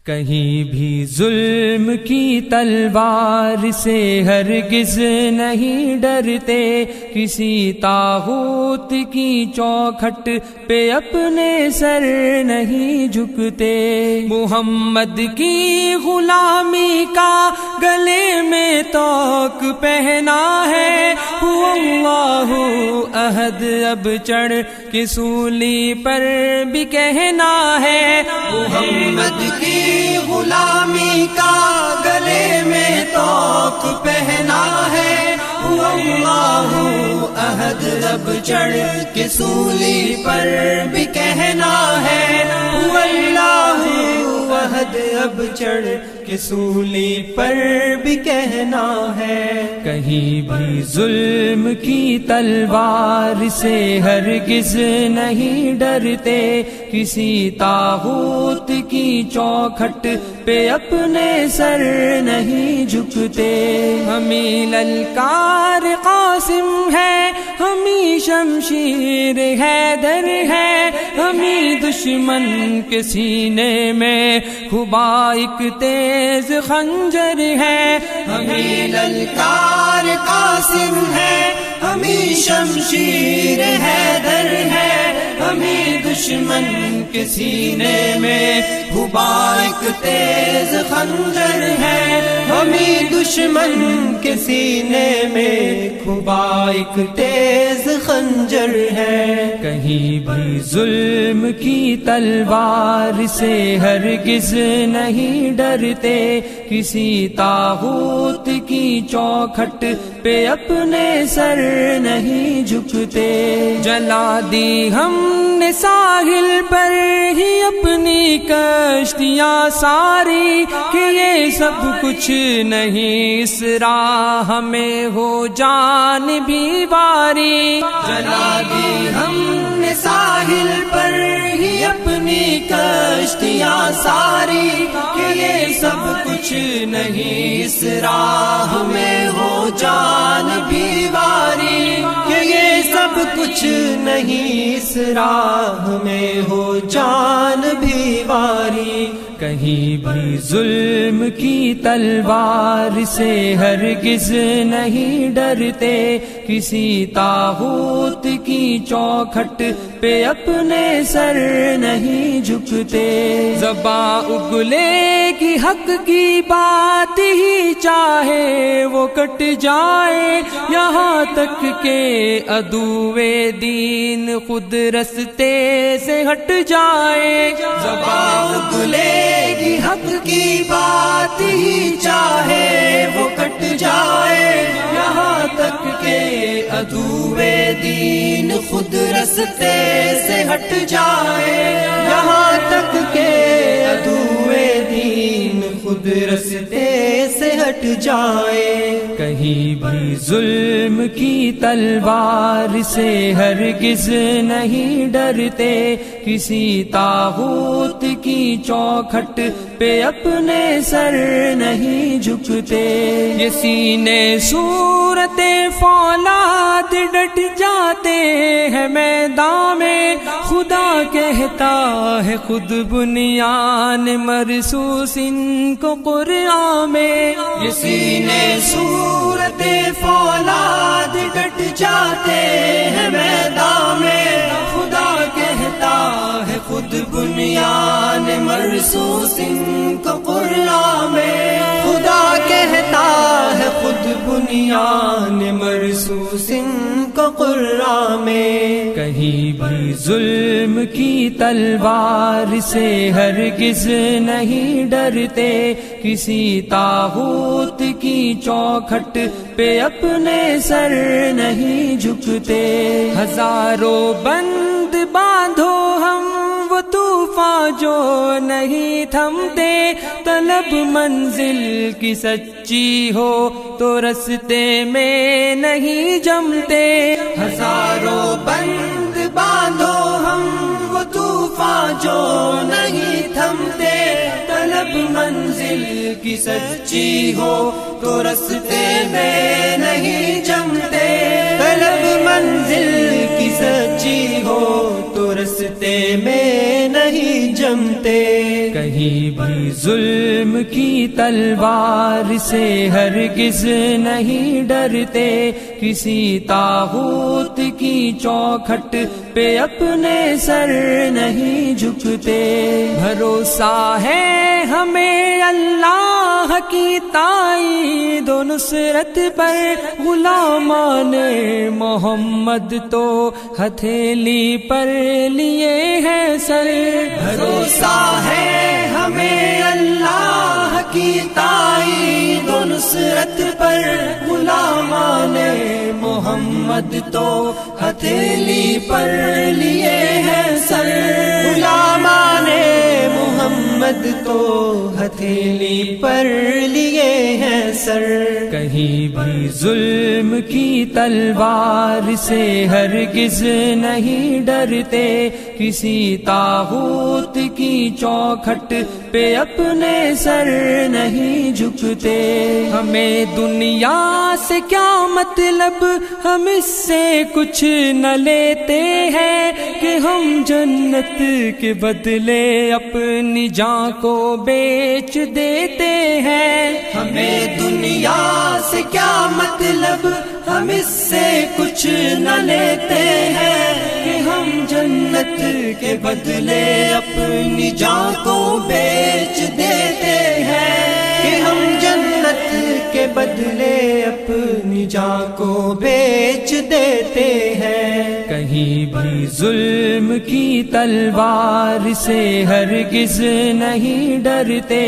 کہیں بھی ظلم کی تلوار سے ہرگز نہیں ڈرتے، کسی طاغوت کی چوکھٹ پہ اپنے سر نہیں جھکتے۔ محمد کی غلامی کا گلے میں توق پہنا ہے، هو اللہ احد اب چڑھ کے سولی پر بھی کہنا ہے۔ محمد کی غلامی کا گلے میں توق پہنا ہے، هو اللہ احد اب چڑھ کے سولی پر بھی کہنا ہے، هو اللہ احد اب چڑھ کے سولی پر بھی کہنا ہے۔ کہیں بھی ظلم کی تلوار سے ہرگز نہیں ڈرتے، کسی طاغوت کی چوکھٹ پہ اپنے سر نہیں جھکتے۔ ہمیں للکار قاسم ہے، ہمیں شمشیر حیدر ہے، ہمیں دشمن کے سینے میں خبا ایک تیز خنجر ہے۔ ہمیں للکار قاسم ہے، ہمیں شمشیر حیدر ہے، ہمیں دشمن کے سینے میں خبا ایک تیز خنجر ہے، ہمیں دشمن کے سینے میں خبا ایک تیز خنجر ہے۔ کہیں بھی ظلم کی تلوار سے ہرگز نہیں ڈرتے، کسی طاغوت کی چوکھٹ پہ اپنے سر نہیں جھکتے۔ جلا دی ہم نے ساحل پر ہی اپنی کشتیاں ساری، کہ یہ سب کچھ نہیں اس راہ میں ہو جان بھی باری۔ جلا دی ہم نے ساحل پر ہی اپنی کشتیاں ساری، کہ یہ سب کچھ نہیں اس راہ میں ہو جان بھی باری، کہ یہ سب کچھ نہیں اس راہ میں ہو جان بھی باری۔ کہیں بھی ظلم کی تلوار سے ہرگز نہیں ڈرتے، کسی طاغوت کی چوکھٹ پہ اپنے سر نہیں جھکتے۔ زباں اگلے کی حق کی بات ہی چاہے وہ کٹ جائے، یہاں تک کہ عدوِ دین خود رستے سے ہٹ جائے۔ زباں اگلے کی حق کی بات ہی چاہے وہ کٹ جائے، یہاں تک کہ عدوِ دین خود رستے سے ہٹ جائے، یہاں تک کہ عدوِ دین خود رستے سے ہٹ جائے۔ کہیں بھی ظلم کی تلوار سے ہرگز نہیں ڈرتے، کسی طاغوت کی چوکھٹ پہ اپنے سر نہیں جھکتے۔ یہ سینے صورت فولاد ڈٹ جاتے ہیں میدان میں، خدا کہتا ہے خود بنیان مرصوص ان کو قرآن میں۔ یہ سینے صورت فولاد ڈٹ جاتے ہیں میدان میں، خدا کہتا ہے خود بنیان مرصوص ان کو قرآن میں، خدا کہتا ہے خود بنیان مرصوص ان کو قرآن میں۔ کہیں بھی ظلم کی تلوار سے ہرگز نہیں ڈرتے، کسی طاغوت کی چوکھٹ پہ اپنے سر نہیں جھکتے۔ ہزاروں بند باندھو ہم وہ طوفان جو نہیں تھمتے، طلب منزل کی سچی ہو تو رستے میں نہیں جمتے۔ ہزاروں بند باندھو ہم وہ طوفان جو نہیں تھمتے، طلب منزل کی سچی ہو تو رستے میں نہیں جمتے، طلب منزل کی سچی ہو تو رستے میں نہیں جمتے، کہیں بھی ظلم کی تلوار سے ہرگز نہیں ڈرتے، کسی طاغوت کی چوکھٹ پہ اپنے سر نہیں جھکتے۔ بھروسہ ہے ہمیں اللہ کی تائید و نصرت پر، غلامان محمد تو ہتھیلی پر لیے ہیں سر۔ بھروسہ ہے ہمیں اللہ کی تائید و نصرت پر، غلامان محمد تو ہتھیلی پر لیے ہیں سر۔ غلامان محمد تو ہتھیلی پر لیے ہیں سر۔ کہیں بھی ظلم کی تلوار سے ہرگز نہیں ڈرتے، کسی طاغوت کی چوکھٹ پہ اپنے سر نہیں جھکتے۔ ہمیں دنیا سے کیا مطلب، ہم اس سے کچھ نہ لیتے ہیں، کہ ہم جنت کے بدلے اپنی جان کو بیچ دیتے ہیں۔ ہمیں دنیا سے کیا مطلب، ہم اس سے کچھ نہ لیتے ہیں، کہ ہم جنت کے بدلے اپنی جان کو بیچ دیتے ہیں، کہ ہم جنت کے بدلے اپنی جان کو بیچ دیتے ہیں۔ کہیں بھی ظلم کی تلوار سے ہرگز نہیں ڈرتے،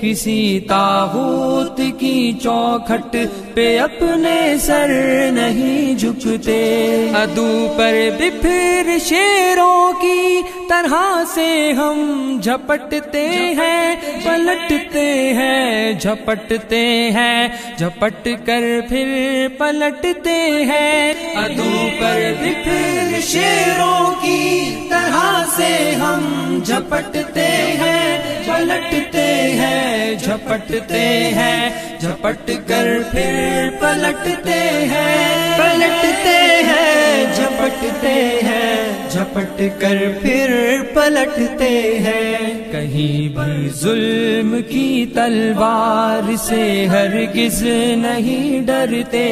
کسی طاغوت کی چوکھٹ پہ اپنے سر نہیں جھکتے۔ عدو پر بپھر شیروں کی طرح سے ہم جھپٹتے ہیں، پلٹتے ہیں، جھپٹتے ہیں، جھپٹ کر پھر پلٹتے ہیں۔ عدو پر بپھر شیروں کی طرح سے ہم جھپٹتے ہیں، پلٹتے ہیں، جھپٹتے ہیں، جھپٹ کر پھر پلٹتے ہیں، پلٹتے ہیں، جھپٹتے ہیں، جھپٹ کر پھر پلٹتے ہیں۔ کہیں بھی ظلم کی تلوار سے ہرگز نہیں ڈرتے،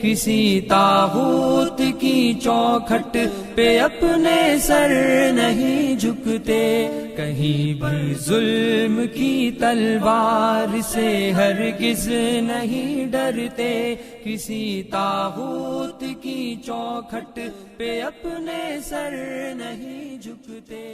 کسی طاغوت کی چوکھٹ پہ اپنے سر نہیں جھکتے۔ کہیں بھی ظلم کی تلوار سے ہرگز نہیں ڈرتے، کسی طاغوت کی چوکھٹ پہ اپنے سر نہیں جھکتے۔